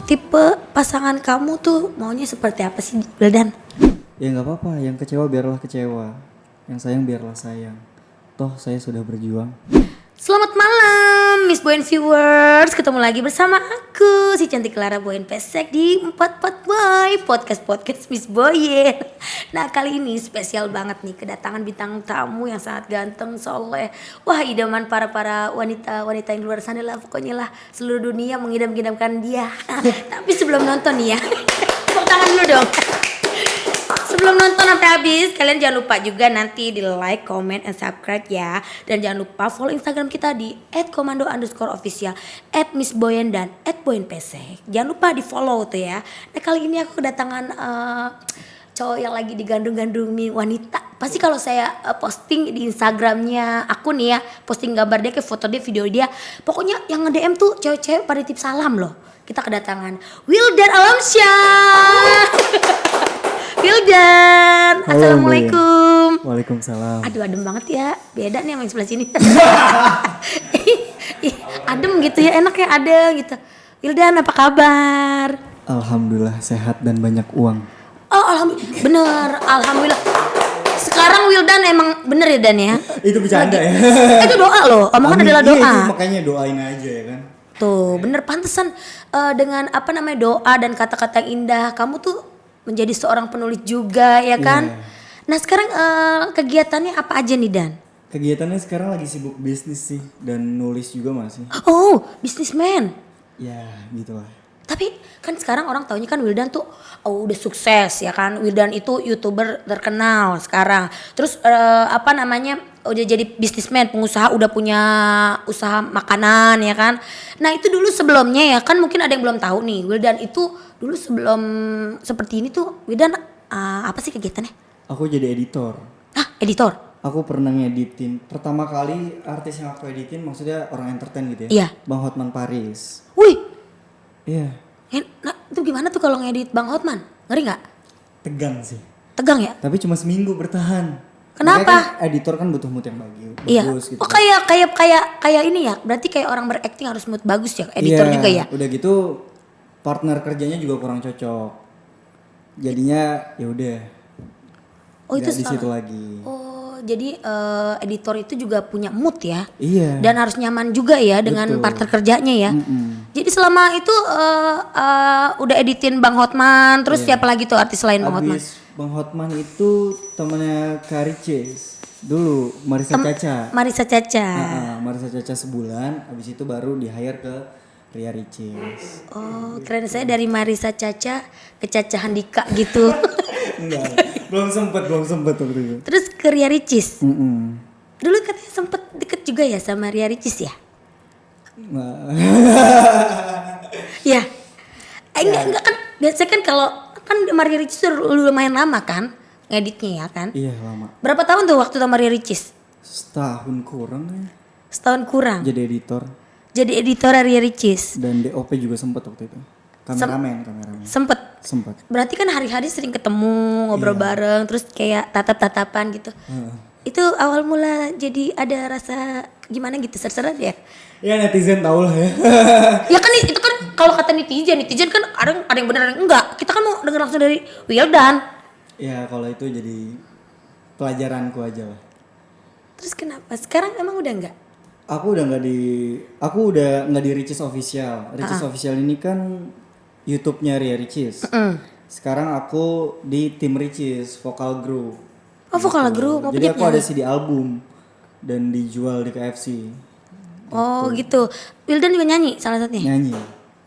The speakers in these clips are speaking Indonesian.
tipe pasangan kamu tuh maunya seperti apa sih, Wildan? Ya nggak apa-apa, yang kecewa biarlah kecewa, yang sayang biarlah sayang. Toh saya sudah berjuang. Selamat malam Miss Boyen viewers, ketemu lagi bersama aku si cantik Clara Boyen Pesek di 44 Boy podcast Miss Boyen. Nah kali ini spesial banget nih, kedatangan bintang tamu yang sangat ganteng, soleh. Wah idaman para wanita yang di luar sana lah, pokoknya lah seluruh dunia mengidam-idamkan dia. Tapi sebelum nonton nih ya, tepuk tangan dulu dong. Sebelum nonton sampai habis, kalian jangan lupa juga nanti di like, comment, and subscribe ya. Dan jangan lupa follow Instagram kita di @komando_official, @missboyen dan @boyenpesek. Jangan lupa di follow tuh ya. Nah kali ini aku kedatangan cowok yang lagi digandung-gandungi wanita. Pasti kalau saya posting di Instagramnya aku nih ya, posting gambar dia, kayak foto dia, video dia, pokoknya yang nge-DM tuh cewek-cewek pada titip salam loh. Kita kedatangan Wildan Alamsyah. Wildan, assalamualaikum. Waalaikumsalam. Aduh adem banget ya, beda nih sama yang sebelah sini. Adem gitu ya, enak ya adem gitu. Wildan apa kabar? Alhamdulillah sehat dan banyak uang. Oh alhamdulillah, bener, alhamdulillah. Sekarang Wildan emang bener ya Dan ya? Itu bercanda ya. Itu doa loh, omongan adalah doa. Iya, itu makanya doain aja ya kan. Tuh bener, pantesan dengan apa namanya doa dan kata-kata yang indah, kamu tuh menjadi seorang penulis juga ya kan. Yeah. Nah sekarang kegiatannya apa aja nih Dan? Kegiatannya sekarang lagi sibuk bisnis sih dan nulis juga masih. Oh businessman. Ya gitulah. Tapi kan sekarang orang taunya kan Wildan tuh udah sukses ya kan. Wildan itu YouTuber terkenal sekarang. Terus apa namanya udah jadi bisnismen, pengusaha, udah punya usaha makanan ya kan. Nah itu dulu sebelumnya ya kan, mungkin ada yang belum tahu nih. Wildan itu dulu sebelum seperti ini tuh Wildan apa sih kegiatannya? Aku jadi editor. Ah editor? Aku pernah ngeditin. Pertama kali artis yang aku editin maksudnya orang entertain gitu ya. Iya. Bang Hotman Paris. Wih. Iya. Nah itu gimana tuh kalau ngedit Bang Hotman? Ngeri gak? Tegang sih. Tegang ya? Tapi cuma seminggu bertahan. Kenapa? Makanya kan editor kan butuh mood yang bagus Iya. gitu. Oh kayak ini ya. Berarti kayak orang berakting harus mood bagus ya. Editor Iya, juga ya. Udah gitu partner kerjanya juga kurang cocok. Jadinya ya udah. Oh itu di situ lagi. Oh jadi editor itu juga punya mood ya. Iya. Dan harus nyaman juga ya dengan Betul. partner kerjanya ya. Mm-mm. Jadi selama itu udah editin Bang Hotman. Terus siapa lagi tuh artis lain Bang Hotman? Abis Bang Hotman itu temennya Karicis. Dulu Marisa Caca. Marisa Caca. Marisa Caca sebulan. Abis itu baru di hire ke Ria Ricis. Oh keren, saya dari Marisa Caca ke Caca Handika gitu. Enggak, belum sempet waktu itu. Terus ke Ria Ricis. Mm-mm. Dulu katanya sempet deket juga ya sama Ria Ricis ya? Nah. Iya. Enggak kan biasanya kan kalau kan Maria Ricis tuh lumayan lama kan ngeditnya ya kan? Iya lama. Berapa tahun tuh waktu sama Maria Ricis? Setahun kurang ya. Setahun kurang. Jadi editor. Jadi editor Ria Ricis. Dan DOP juga sempet waktu itu. Kameramen. Sempet. Berarti kan hari-hari sering ketemu, ngobrol bareng, terus kayak tatap-tatapan gitu. Itu awal mula jadi ada rasa gimana gitu, ser-seran ya? Ya netizen tau lah ya. Ya kan itu kan kalau kata netizen kan ada yang benar ada yang enggak. Kita kan mau denger langsung dari Wildan. Ya kalau itu jadi pelajaranku aja lah. Terus kenapa? Sekarang emang udah enggak? Aku udah nggak di Ricis Official. Ricis Official ini kan YouTube-nya Ria Ricis. Sekarang aku di tim Ricis, Vocal Group. Oh Vocal Group, mau jadi aku penyanyi? ada CD album dan dijual di KFC. Oh gitu. Wildan juga nyanyi salah satunya? Nyanyi.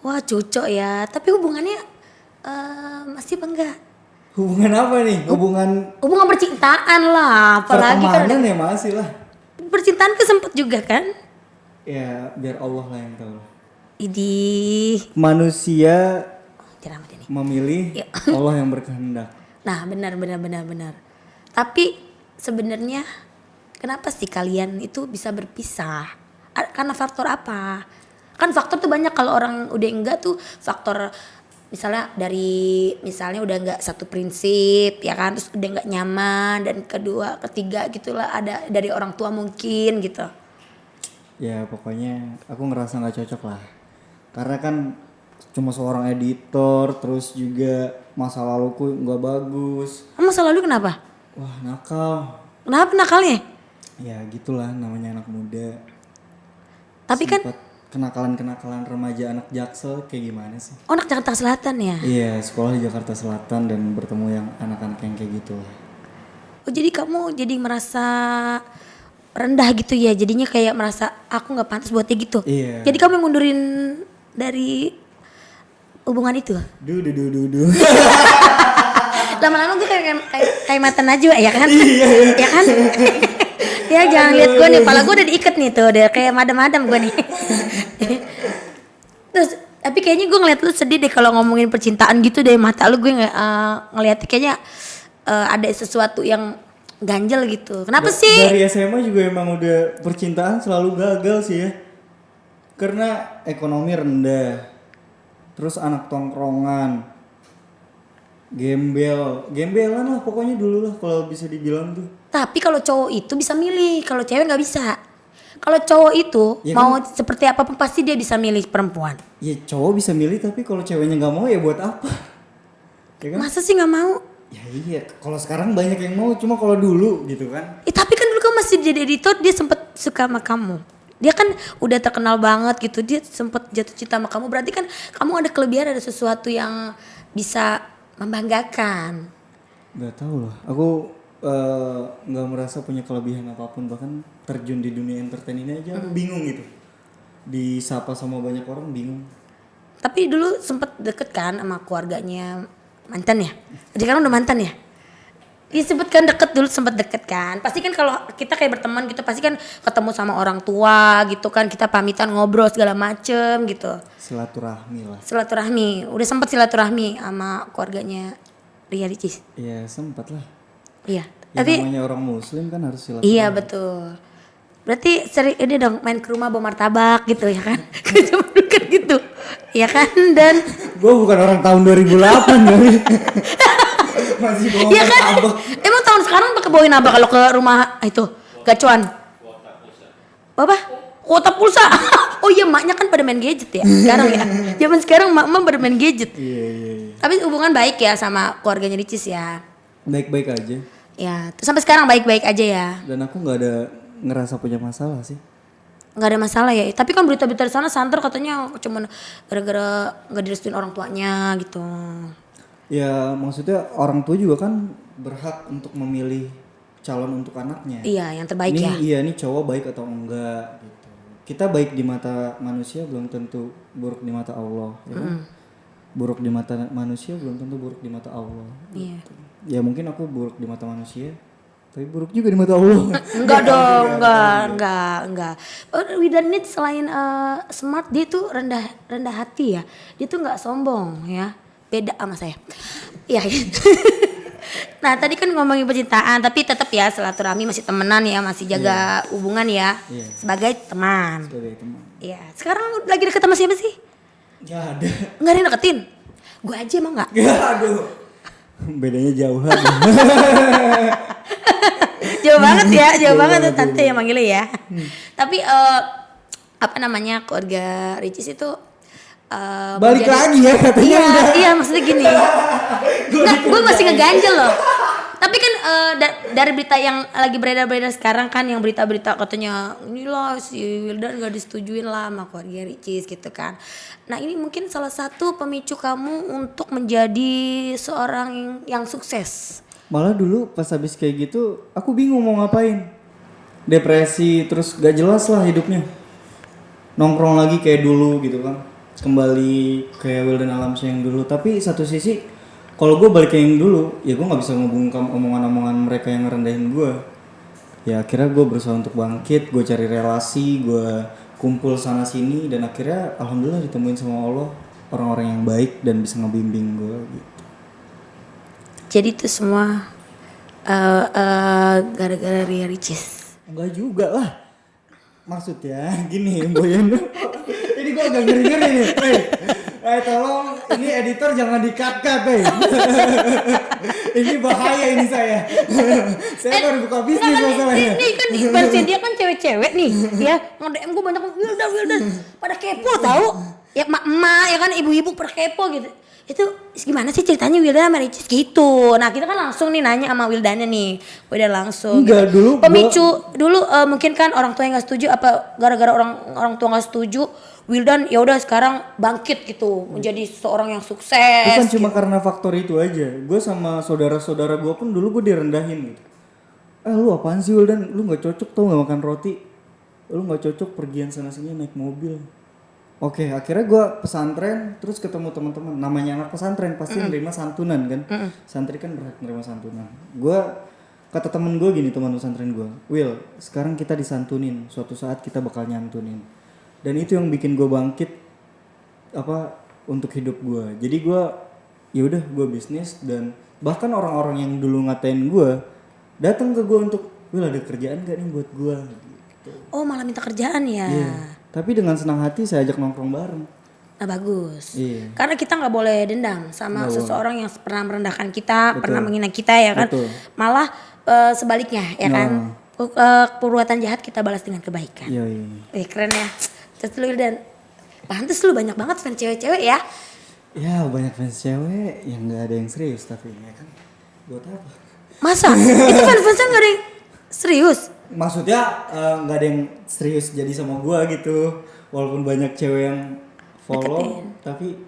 Wah cocok ya. Tapi hubungannya masih apa enggak? Hubungan apa nih? Hubungan percintaan lah. Apalagi kan pertemanan ya masih lah. percintaan kesempet juga kan? Ya biar Allah lah yang tahu. Idih. Manusia Ceramah ini. memilih, Ya. Allah yang berkehendak. Nah benar. Tapi sebenarnya kenapa sih kalian itu bisa berpisah? Karena faktor apa? Kan faktor tuh banyak, kalau orang udah enggak tuh faktor misalnya udah enggak satu prinsip ya kan, terus udah enggak nyaman, dan kedua ketiga gitulah ada dari orang tua mungkin gitu. Ya pokoknya aku ngerasa nggak cocok lah. Karena kan cuma seorang editor, terus juga masa laluku nggak bagus. Masa lalu kenapa? Wah, nakal. Kenapa nakalnya? Ya gitulah namanya anak muda. Tapi kan Sempet kenakalan remaja anak Jaksel kayak gimana sih? anak Jakarta Selatan ya? Iya, sekolah di Jakarta Selatan dan bertemu yang anak-anak yang kayak gitu lah. Oh jadi kamu jadi merasa rendah gitu ya, jadinya kayak merasa aku nggak pantas buat dia gitu. Iya. Jadi kamu yang ngundurin dari hubungan itu? Duh. Lama-lama gue kayak mata Najwa ya kan? Ya kan? Ya jangan lihat gue nih, pala gue udah diikat nih tuh, udah kayak madam-madam gue nih. Terus tapi kayaknya gue ngeliat lu sedih deh kalau ngomongin percintaan gitu deh, mata lu gue ngeliat kayaknya ada sesuatu yang ganjel gitu. Kenapa sih? Dari SMA juga emang udah percintaan selalu gagal sih ya. Karena ekonomi rendah. Terus anak tongkrongan. Gembelan lah pokoknya dulu lah kalau bisa dibilang tuh. Tapi kalau cowok itu bisa milih, kalau cewek nggak bisa. Kalau cowok itu Ya mau seperti apapun pasti dia bisa milih perempuan. Ya cowok bisa milih tapi kalau ceweknya nggak mau ya buat apa? Ya kan? Masa sih nggak mau? Ya iya, kalau sekarang banyak yang mau, cuma kalau dulu gitu kan. Tapi kan dulu kan masih jadi editor, dia sempet suka sama kamu. Dia kan udah terkenal banget gitu, dia sempet jatuh cinta sama kamu. Berarti kan kamu ada kelebihan, ada sesuatu yang bisa membanggakan. Gak tahu lah, aku nggak merasa punya kelebihan apapun, bahkan terjun di dunia entertain ini aja aku bingung gitu. Disapa sama banyak orang bingung. Tapi dulu sempet deket kan sama keluarganya mantan ya? Jadi kan udah mantan ya? Iya sempet kan deket dulu, sempet deket kan. Pasti kan kalau kita kayak berteman gitu pasti kan ketemu sama orang tua gitu kan, kita pamitan ngobrol segala macem gitu. Silaturahmi lah. Silaturahmi, udah sempet silaturahmi sama keluarganya Ria Ricis. Iya sempat lah. Iya. Ya, Tapi namanya orang muslim kan harus silaturahmi. iya betul. Berarti sering ini dong main ke rumah bawa martabak gitu ya kan? Cuma deket gitu. Ya kan dan Gue bukan orang tahun 2008 kali. Masih bawa iya kan? martabak. Emang tahun sekarang pakai bawain apa kalau ke rumah itu gacuan? Apa? Kuota pulsa. Oh iya maknya kan pada main gadget ya sekarang ya. Zaman sekarang mak pada main gadget. Iya. Tapi hubungan baik ya sama keluarganya Ricis ya. Baik-baik aja. Ya, terus sampai sekarang baik-baik aja ya. Dan aku nggak ada ngerasa punya masalah sih. Nggak ada masalah ya. Tapi kan berita-berita di sana santer katanya cuman gara-gara nggak direstuin orang tuanya gitu. Ya maksudnya orang tua juga kan berhak untuk memilih calon untuk anaknya. Iya, yang terbaik Ini ya. iya nih cowok baik atau enggak gitu. Kita baik di mata manusia belum tentu buruk di mata Allah, ya kan? Buruk di mata manusia belum tentu buruk di mata Allah. Iya. Gitu. Ya mungkin aku buruk di mata manusia, tapi buruk juga di mata Allah. Enggak dong, enggak. Widanit selain smart dia tuh rendah hati ya. Dia tuh enggak sombong ya. Beda sama saya. Iya. Nah, tadi kan ngomongin percintaan, tapi tetap ya silaturahmi masih temenan ya, masih jaga hubungan ya. Iya. Sebagai teman. Sebagai teman. Iya. Sekarang lagi deket sama siapa sih? Gak ada. Enggak ada yang deketin. Gue aja mau enggak? Aduh. Bedanya jauh lah. Jauh banget ya, jauh banget tuh tante yang manggilnya ya. Tapi apa namanya keluarga Ricis itu Balik lagi ya katanya. Iya maksudnya gini. Nggak, gue masih ngeganjel loh. Tapi kan dari berita yang lagi beredar sekarang kan, yang berita-berita katanya inilah si Wildan gak disetujuin lah sama keluarga Ricis gitu kan. Nah ini mungkin salah satu pemicu kamu untuk menjadi seorang yang sukses. Malah dulu pas habis kayak gitu aku bingung mau ngapain. Depresi terus gak jelas lah hidupnya. Nongkrong lagi kayak dulu gitu kan. Kembali kayak Wildan Alamsyah yang dulu. Tapi satu sisi kalau gue balik kayak yang dulu, ya gue nggak bisa ngebungkam omongan-omongan mereka yang ngerendahin gue. Ya akhirnya gue berusaha untuk bangkit, gue cari relasi, gue kumpul sana sini, dan akhirnya alhamdulillah ditemuin sama Allah orang-orang yang baik dan bisa ngebimbing gue gitu. Jadi itu semua gara-gara Ria Ricis. Enggak juga lah. Maksudnya gini Boyan. Ini gue agak ngeri-ngeri nih. Tolong ini editor jangan di-cut-cut Ini bahaya ini saya. Saya baru buka bisnis masalahnya. Ini kan versi dia kan cewek-cewek nih ya. Nge-DM gue banyak Wildan pada kepo tahu. Ya emak-emak ya kan ibu-ibu perkepo gitu. Itu gimana sih ceritanya Wildan sama Ricis gitu. Nah kita kan langsung nih nanya sama Wildannya nih. Wildan langsung Enggak, gitu. dulu Pemicu dulu mungkin kan orang tua yang gak setuju apa gara-gara orang tua gak setuju. Wildan ya udah sekarang bangkit gitu menjadi seorang yang sukses. Bukan cuma gitu. karena faktor itu aja. Gue sama saudara-saudara gue pun dulu gue direndahin gitu. Lu apaan sih Wildan? Lu nggak cocok tau nggak makan roti. Lu nggak cocok pergian sana sini naik mobil. Oke, akhirnya gue pesantren, terus ketemu teman-teman. Namanya anak pesantren pasti nerima santunan kan. Santri kan berhak nerima santunan. Gue kata temen gue gini, teman pesantren gue, Will, sekarang kita disantunin. Suatu saat kita bakal nyantunin. Dan itu yang bikin gue bangkit apa untuk hidup gue. Jadi gue ya udah gue bisnis dan bahkan orang-orang yang dulu ngatain gue datang ke gue untuk, Will ada kerjaan gak nih buat gue? Gitu. Oh malah minta kerjaan ya. Iya. Tapi dengan senang hati saya ajak nongkrong bareng. Nah bagus. Iya. Karena kita nggak boleh dendam sama Nggak seseorang yang pernah merendahkan kita, Betul. pernah menghina kita ya kan. Betul. Malah sebaliknya ya kan. Perbuatan jahat kita balas dengan kebaikan. Iya. Keren ya. Terus lu dan pantes lu banyak banget fans cewek-cewek ya. Ya banyak fans cewek yang nggak ada yang serius tapi ya kan. Buat apa? Masa? Itu fans-fansnya nggak ada yang serius? Maksudnya nggak ada yang serius jadi sama gua gitu. Walaupun banyak cewek yang follow tapi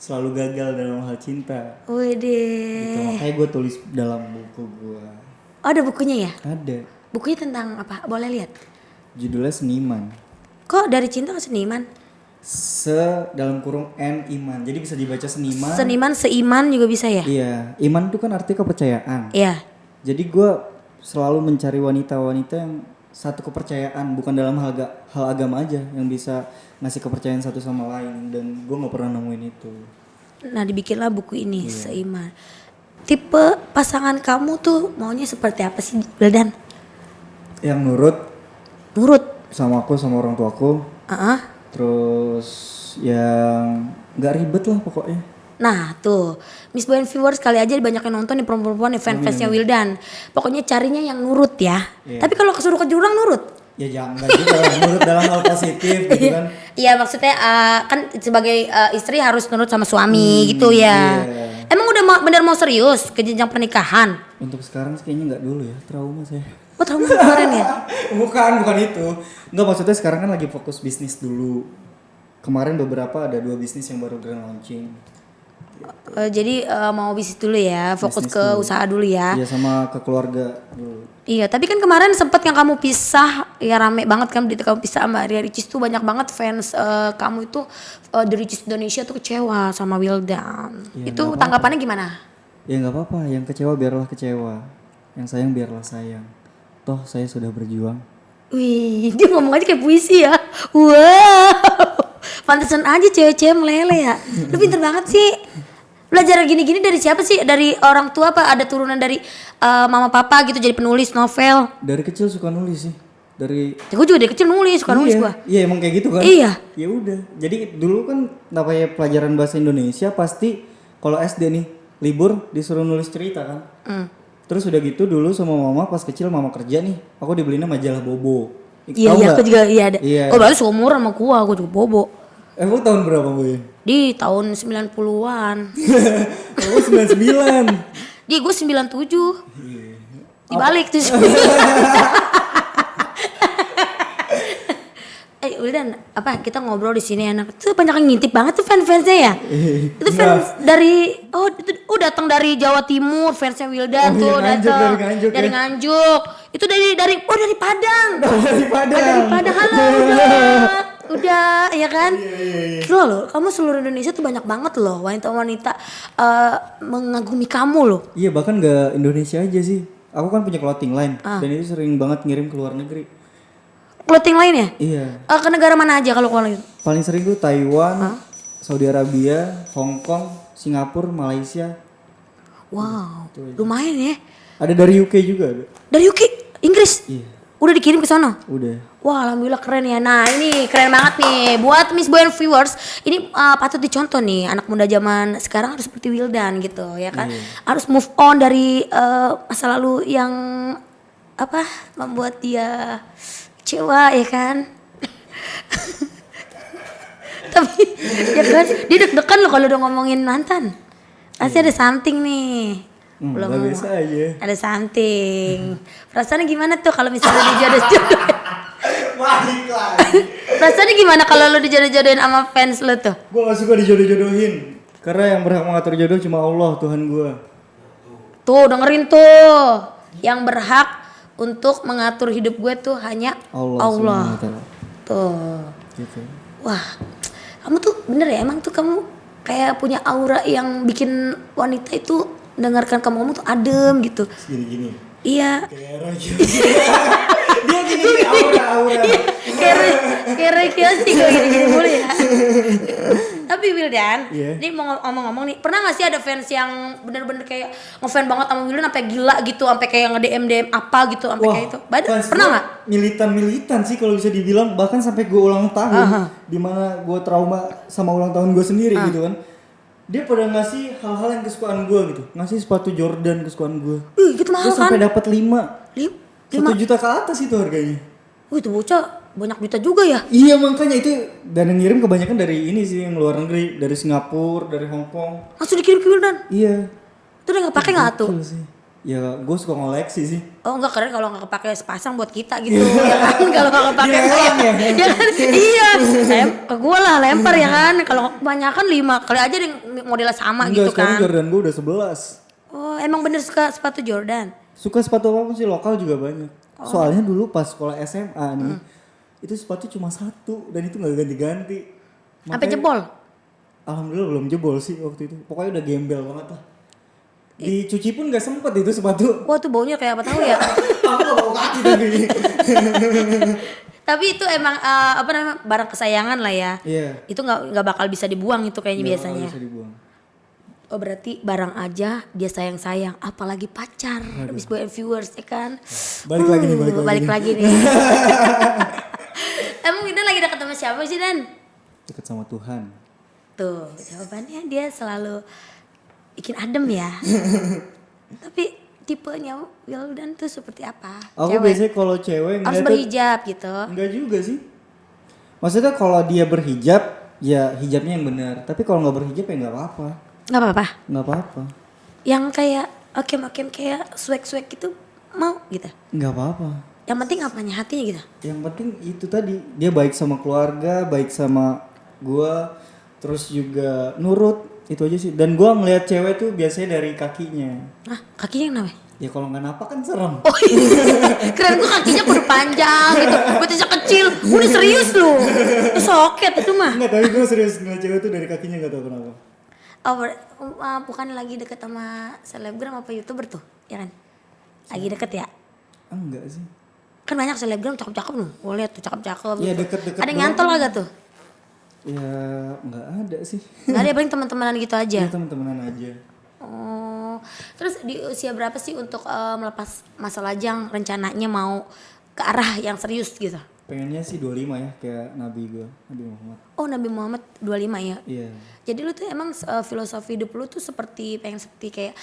selalu gagal dalam hal cinta. Widih. Gitu. Makanya gue tulis dalam buku gua. Oh ada bukunya ya? Ada. Bukunya tentang apa? Boleh lihat? Judulnya Seniman. Kok dari cinta ke seniman? Dalam kurung N iman. Jadi bisa dibaca seniman. Seniman seiman juga bisa ya? Iya. Iman itu kan arti kepercayaan. Iya. Jadi gue selalu mencari wanita-wanita yang satu kepercayaan, bukan dalam hal agama aja, yang bisa ngasih kepercayaan satu sama lain, dan gue nggak pernah nemuin itu. Nah dibikinlah buku ini seiman. Tipe pasangan kamu tuh maunya seperti apa sih Wildan? Yang nurut Nurut. sama aku sama orang tuaku, terus yang nggak ribet lah pokoknya. Nah tuh Miss Boyan viewers kali aja banyak yang nonton nih perempuan-perempuan nih fans-fansnya Wildan. Pokoknya carinya yang nurut ya. Tapi kalau kesuruh ke jurang nurut? Ya jangan juga lah, nurut dalam hal positif gitu kan. Iya maksudnya kan sebagai istri harus nurut sama suami gitu ya. Iya. Emang udah bener mau serius ke jenjang pernikahan? Untuk sekarang sih kayaknya nggak dulu ya, trauma saya. Oh trauma kemarin ya? bukan itu. Nggak, maksudnya sekarang kan lagi fokus bisnis dulu. Kemarin beberapa ada 2 bisnis yang baru grand launching. Jadi mau bisnis dulu ya, fokus Bisnis ke dulu. usaha dulu ya. Iya sama ke keluarga dulu. Iya, tapi kan kemarin sempat yang kamu pisah, ya rame banget kan berita kamu pisah sama Ria Ricis tuh banyak banget fans kamu itu The Ricis Indonesia tuh kecewa sama Wildan. Ya, Itu nggak tanggapannya gimana? Ya nggak apa-apa, yang kecewa biarlah kecewa, yang sayang biarlah sayang. Toh saya sudah berjuang. Wih, dia ngomong aja kayak puisi ya. Wow, pantesan aja cewek-cewek meleleh ya. Lu pinter banget sih. Belajar gini-gini dari siapa sih? Dari orang tua apa? Ada turunan dari mama papa gitu jadi penulis novel? Dari kecil suka nulis sih. Dari Ya, gue juga dari kecil nulis, suka nulis gua. Iya emang kayak gitu kan. Iya. Ya udah. Jadi dulu kan namanya pelajaran bahasa Indonesia pasti kalau SD nih libur disuruh nulis cerita kan. Terus udah gitu dulu sama mama pas kecil mama kerja nih, aku dibeliinnya majalah Bobo. Iya, Tahu iya, nggak? aku juga iya ada. Iya. Oh, berarti seumuran sama gua juga bobo. Emang tahun berapa Boy? Di tahun 90-an. Kamu 99. Di gue 97. Dibalik tuh. Udah apa kita ngobrol di sini enak. Tuh banyak yang ngintip banget tuh fans-fansnya ya. Itu fans dari itu datang dari Jawa Timur fansnya Wildan Oh, tuh iya, Nganjuk, datang dari Nganjuk dari ya. Nganjuk. Itu dari Padang. Dari Padang. Dari Padang halo udah ya kan. Gila loh, kamu seluruh Indonesia tuh banyak banget loh wanita-wanita mengagumi kamu loh. Iya bahkan gak Indonesia aja sih. Aku kan punya clothing line dan itu sering banget ngirim ke luar negeri. Clothing lain ya? Iya. Ke negara mana aja kalau keluar? Paling sering tuh Taiwan, Saudi Arabia, Hong Kong, Singapura, Malaysia. Wow, lumayan ya. Ada dari UK juga ada. Dari UK, Inggris. Iya. Udah dikirim ke sana. Udah. Wah, alhamdulillah keren ya. Nah, ini keren banget nih buat Miss Boyan viewers. Ini patut dicontoh nih anak muda zaman sekarang harus seperti Wildan gitu ya kan. Harus move on dari masa lalu yang apa membuat dia kecewa ya kan. Tapi ya kan dia deg-degan loh kalau udah ngomongin mantan. Pasti ada something nih. Gak biasa aja. Ada something. Perasaannya gimana tuh kalau misalnya dijodoh-jodohin? Balik lagi. Perasaannya gimana kalau lu dijodoh-jodohin sama fans lu tuh? Gue gak suka dijodoh-jodohin. Karena yang berhak mengatur jodoh cuma Allah, Tuhan gue. Tuh dengerin tuh. Yang berhak untuk mengatur hidup gue tuh hanya Allah. Tuh. Gitu. Wah, kamu tuh bener ya, emang tuh kamu kayak punya aura yang bikin wanita itu dengarkan kamu ngomong tuh adem gitu. Gini-gini. Iya. Kayak raja. Dia gini aura. Kayak rekreasi gue gini-gini mulu ya. Tapi Wildan, Yeah. ini mau ngomong-ngomong nih, pernah gak sih ada fans yang bener-bener kayak ngefans banget sama Wildan sampai gila gitu, sampai kayak nge-DM apa gitu, sampai kayak itu. Pernah gak? Militan sih kalau bisa dibilang, bahkan sampai gue ulang tahun, dimana gue trauma sama ulang tahun gue sendiri gitu kan. Dia pada ngasih hal-hal yang kesukaan gue gitu, ngasih sepatu Jordan kesukaan gue. Gitu mahal Gue kan? sampai dapat 5 1 juta ke atas itu harganya. Itu bocah banyak duit juga ya? Iya makanya itu, dan yang ngirim kebanyakan dari ini sih, yang luar negeri, dari Singapura, dari Hong Kong. Langsung dikirim ke Wildan? Iya. Itu udah gak pake gak tuh? Betul sih. Ya gue suka ngoleksi sih. Oh enggak, keren kalau gak kepake sepasang buat kita gitu. Ya kan kalau gak kepake ya kan? Iya. Ke gue lah lempar ya kan. Kalau kebanyakan 5 kali aja yang modelnya sama gitu Sekarang kan. Jordan gue udah 11. Oh emang bener suka sepatu Jordan? Suka sepatu apapun sih, lokal juga banyak. Soalnya dulu pas sekolah SMA nih, itu sepatu cuma 1 dan itu gak ganti-ganti. Sampai jebol? Alhamdulillah belum jebol sih waktu itu. Pokoknya udah gembel banget lah. Dicuci pun gak sempet itu sepatu. Wah tuh baunya kayak apa tahu ya. Aku gak mau kaki tapi. Tapi itu emang apa namanya barang kesayangan lah ya. Iya. Itu nggak bakal bisa dibuang itu kayaknya biasanya. Bisa dibuang. Oh berarti barang aja dia sayang-sayang, apalagi pacar. Miss Boy and viewers ya kan. Balik lagi nih. Balik lagi nih. Emang kita lagi deket sama siapa sih Dan? Dekat sama Tuhan. Tuh jawabannya dia selalu bikin adem ya. Tapi tipenya Wildan tuh seperti apa? Aku biasanya kalau cewek harus berhijab gitu. Enggak juga sih. Maksudnya kalau dia berhijab, ya hijabnya yang benar. Tapi kalau nggak berhijab ya nggak apa-apa. Nggak apa-apa. Nggak apa-apa. Yang kayak okem kayak swag gitu mau gitu. Nggak apa-apa. Yang penting apanya hatinya gitu. Yang penting itu tadi, dia baik sama keluarga, baik sama gua, terus juga nurut, itu aja sih. Dan gua ngelihat cewek tuh biasanya dari kakinya. Ah, kakinya kenapa? Ya kalau nggak napak kan serem. Oh iya. Keren gua kakinya kudu panjang gitu. Betisnya kecil. Udah serius lu. Itu soket itu mah. Enggak, tapi gua serius ngeliat cewek tuh dari kakinya, nggak tahu kenapa. Oh, bukan lagi deket sama selebgram apa YouTuber tuh, ya kan? Lagi deket ya? Enggak sih. Kan banyak selebgram cakep-cakep loh. Gue lihat tuh cakep-cakep. Iya, gitu. deket-deket Ada yang doang. nyantol agak tuh? Ya nggak ada sih. Gak ada, paling teman-temanan gitu aja. Ya teman-temanan aja. Oh, terus di usia berapa sih untuk melepas masa lajang rencananya mau ke arah yang serius gitu? Pengennya sih 25 ya, kayak Nabi gua, Nabi Muhammad. Oh, Nabi Muhammad 25 ya? Iya. Jadi lu tuh emang filosofi hidup lu tuh pengen seperti kayak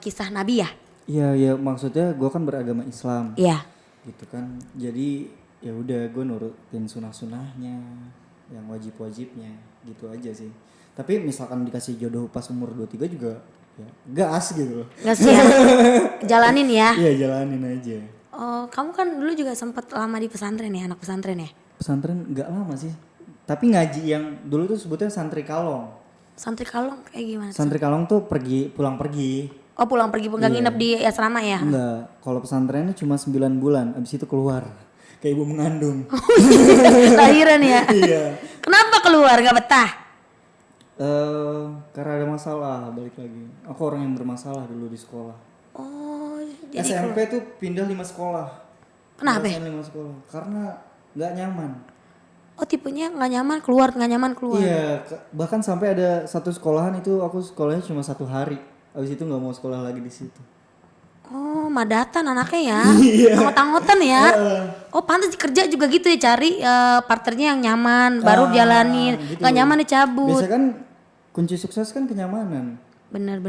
kisah Nabi ya? Iya, maksudnya gua kan beragama Islam. Iya. Gitu kan. Jadi ya udah gua nurutin sunah-sunahnya, yang wajib-wajibnya, gitu aja sih. Tapi misalkan dikasih jodoh pas umur 23 juga ya gas gitu loh. Gas ya. Jalanin ya. Iya, jalanin aja. Oh, kamu kan dulu juga sempat lama di pesantren ya, anak pesantren ya? Pesantren nggak lama sih. Tapi ngaji yang dulu tuh sebutnya santri kalong. Santri kalong kayak gimana? Santri kalong tuh pulang pergi. Oh, pulang pergi nggak nginep di asrama ya? Enggak, kalau pesantrennya cuma 9 bulan, abis itu keluar. Kayak ibu mengandung. Lahiran ya? Iya. Kenapa keluar, gak betah? Karena ada masalah, balik lagi. Aku orang yang bermasalah dulu di sekolah. Oh, jadi SMP tuh pindah 5 sekolah. Kenapa? 5 sekolah, karena nggak nyaman. Oh, tipenya nggak nyaman keluar. Iya, bahkan sampai ada satu sekolahan itu aku sekolahnya cuma 1 hari. Abis itu nggak mau sekolah lagi di situ. Oh, madatan anaknya ya? Iya. Anggot-anggotan ya? Oh, pantas kerja juga gitu ya, cari partnernya yang nyaman, baru jalanin. Gitu. Nggak nyaman dicabut. Biasanya kan kunci sukses kan kenyamanan. Bener.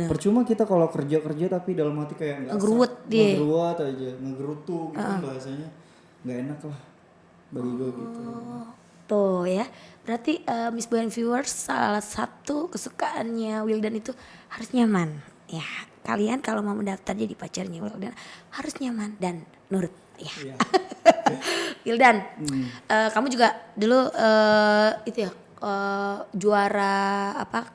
Percuma kita kalau kerja tapi dalam hati kayak nggak Ngegeruwet dia. ngegeruwet aja, ngegerutu gitu kan bahasanya, nggak enak lah bagi gue gitu. Tuh ya. Berarti Miss Boyan Viewers salah satu kesukaannya Wildan itu harus nyaman. Ya, kalian kalau mau mendaftar jadi pacarnya Wildan harus nyaman dan nurut ya. Iya. Wildan, kamu juga dulu itu ya juara apa?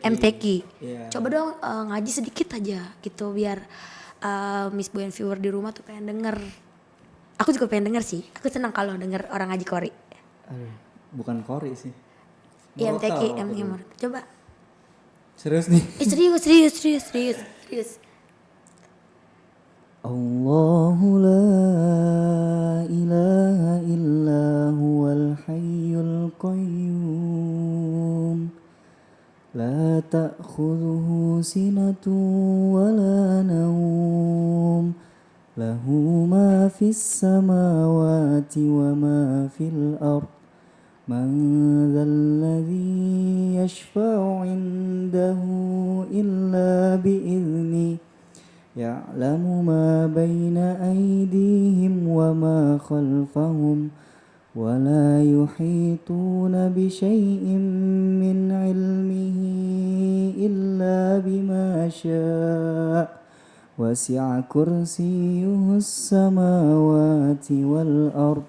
MTQ. Iya. Coba dong ngaji sedikit aja gitu biar Miss Boyan Viewer di rumah tuh pengen denger. Aku juga pengen denger sih. Aku senang kalau denger orang ngaji Qori. Aduh, bukan Kori sih. Iya, Murotal MTQ, waktu dulu. Coba. Serius nih. Serius. Allahu la ilaha illa huwal hayyul qayyum. La ta'khudhuhu sinatun wa la nawm. Lahu ma fis samawati wa ma fil ard. Man dhal ladzi yashfa'u 'indahu illa bi'idznihi. Ya'lamu ma baina aydihim wa ma khalfahum. ولا يحيطون بشيء من علمه إلا بما شاء وسع كرسيه السماوات والأرض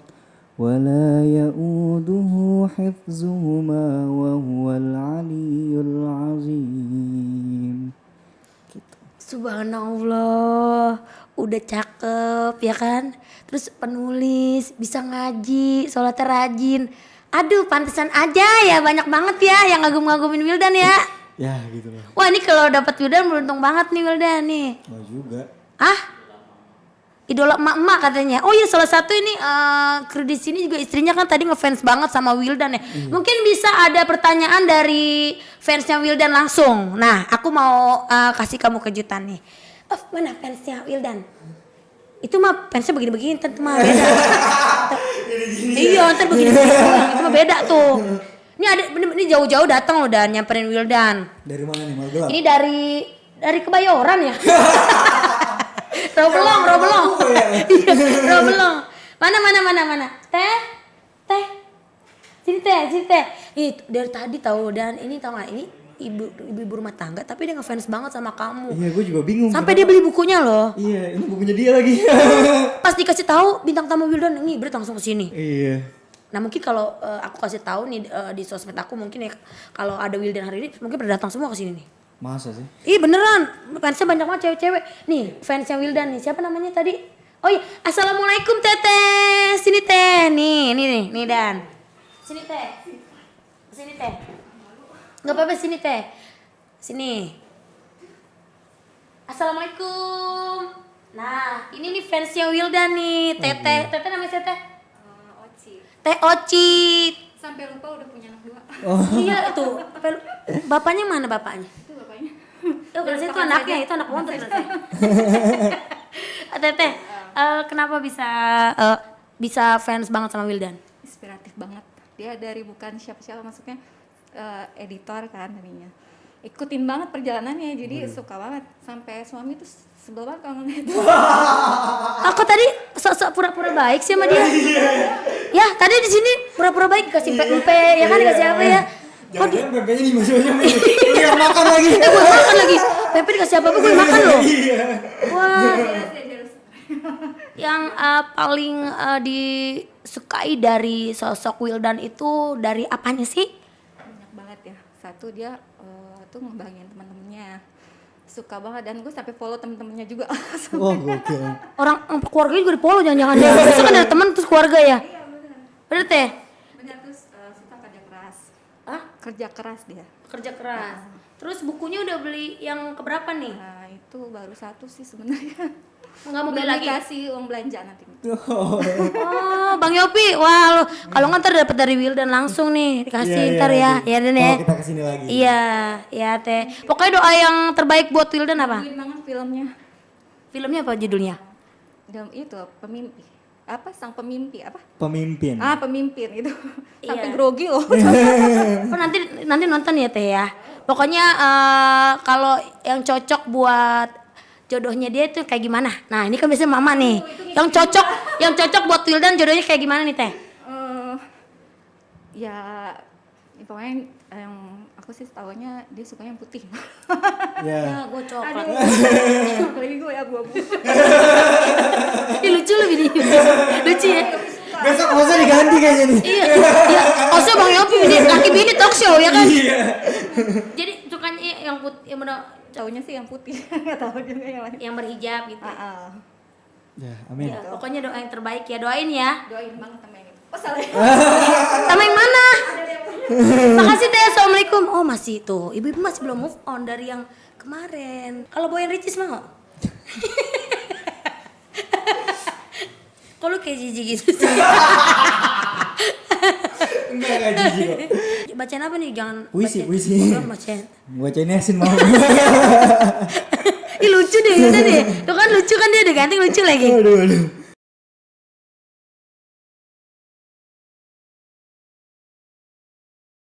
ولا يؤوده حفظهما وهو العلي العظيم. Subhanallah, udah cakep ya kan? Terus penulis, bisa ngaji, sholatnya rajin. Aduh, pantesan aja ya banyak banget ya yang ngagum-ngagumin Wildan ya. Ya gitu lah. Wah, ini kalau dapat Wildan beruntung banget nih Wildan nih. Oh juga. Idola emak-emak katanya. Oh iya, salah satu ini kru di sini juga istrinya kan tadi ngefans banget sama Wildan ya. Mungkin bisa ada pertanyaan dari fansnya Wildan langsung. Nah, aku mau kasih kamu kejutan nih. Mana fansnya Wildan? Itu mah fansnya begini-begini, tentu mah beda. Iya, ntar begini-begini. Itu mah beda tuh. Ini ada, ini jauh-jauh datang loh dan nyamperin Wildan. Dari mana nih, Magelang? Ini dari Kebayoran ya. Robelong. Iya, Robelong. Mana. Teh. Sini teh. Ih, dari tadi tahu dan ini tahu nggak ini ibu rumah tangga tapi dia ngefans banget sama kamu. Iya, gue juga bingung. Sampai dia beli bukunya loh. Iya, ini bukunya dia lagi. Pas dikasih tahu bintang tamu Wildan ngibrit langsung ke sini. Iya. Nah, mungkin kalau aku kasih tahu nih di sosmed aku mungkin ya kalau ada Wildan hari ini mungkin pada datang semua ke sini nih. Masa sih? Ih beneran, fansnya banyak banget cewek-cewek. Nih fansnya Wildan nih, siapa namanya tadi? Oh iya, Assalamualaikum teteh. Sini teh, nih Dan. Sini teh. Gak apa-apa sini teh. Sini. Assalamualaikum. Nah, ini nih fansnya Wildan nih, teteh. Teteh namanya teteh? Oci. Teh Oci. Sampai lupa udah punya anak 2. Iya tuh. Bapaknya mana bapaknya? Itu bapaknya. Oh, berarti itu anaknya, itu anak bontot berarti. Teteh, kenapa bisa fans banget sama Wildan? Inspiratif banget. Dia dari bukan siapa-siapa, maksudnya editor kan tadinya. Ikutin banget perjalanannya, jadi suka banget. Sampai suami tuh sebel banget kalau ngeliat. Aku tadi sok-sok pura-pura baik sih sama dia. Ya, tadi di sini pura-pura baik kasih pempe, ya kan dikasih apa ya? Jangan pempenya dimasukin nih. Gue makan lagi. Gue makan lagi. Pepe dikasih apa-apa gue makan loh. Wah. Yang paling disukai dari sosok Wildan itu dari apanya sih? Banyak banget ya. Satu dia tuh ngebahagiain teman-temannya. Suka banget dan gue sampai follow temen-temennya juga. Oh, gokil. Orang keluarganya juga di follow jangan-jangan ya. Biasanya kan ada teman terus keluarga ya. Iya bener. Bener teh? Bener, terus suka kerja keras. Hah? Kerja keras dia. Kerja keras. Terus bukunya udah beli yang keberapa nih? Nah itu baru 1 sih sebenarnya. Nggak mau beli Udah lagi? dikasih uang belanja nanti. Oh, Bang Yopi, wah lo kalau nggak ntar dapat dari Wildan langsung nih dikasih ntar ya, nanti. ya Dan ya. Oh, kita kesini lagi. Iya, ya teh. Pokoknya doa yang terbaik buat Wildan apa? Nungguin banget filmnya. Filmnya apa judulnya? Dan itu pemimpi. Apa sang pemimpi apa? Pemimpin. Pemimpin itu. Sampai Iya. grogi loh. Oh nanti nonton ya teh ya. Pokoknya kalau yang cocok buat jodohnya dia itu kayak gimana? Nah ini kan biasanya mama nih. Yang cocok buat Wildan jodohnya kayak gimana nih teh? Ya pokoknya yang aku sih tahunya dia sukanya yang putih. Ya. Ya, gue coklat. Apalagi gue abu-abu. Ih, lucu lebih nih. Lucu ya. Besok masa diganti kayaknya nih. Iya, iya. Ose Bang Yopi ini laki bini talk show ya kan? Iya. Jadi sukanya yang putih, yang bener Cowoknya sih yang putih, nggak tahu juga yang lain. yang berhijab gitu. Ya, amin. Ya, pokoknya doa yang terbaik ya, doain ya. Doain banget sama yang itu. Oh salah. Sama yang mana? Makasih deh, assalamualaikum. Oh masih tuh, ibu-ibu masih belum move on dari yang kemarin. Kalau Boyan Ricis mau? Kok lu kayak jijik gitu sih? Enggak jijik kok. Bacain apa nih? Jangan Puisi. Jangan bacain. Bacain Yasin mau. Ih lucu deh, udah deh. Tuh kan lucu kan dia udah ganteng lucu lagi. Aduh.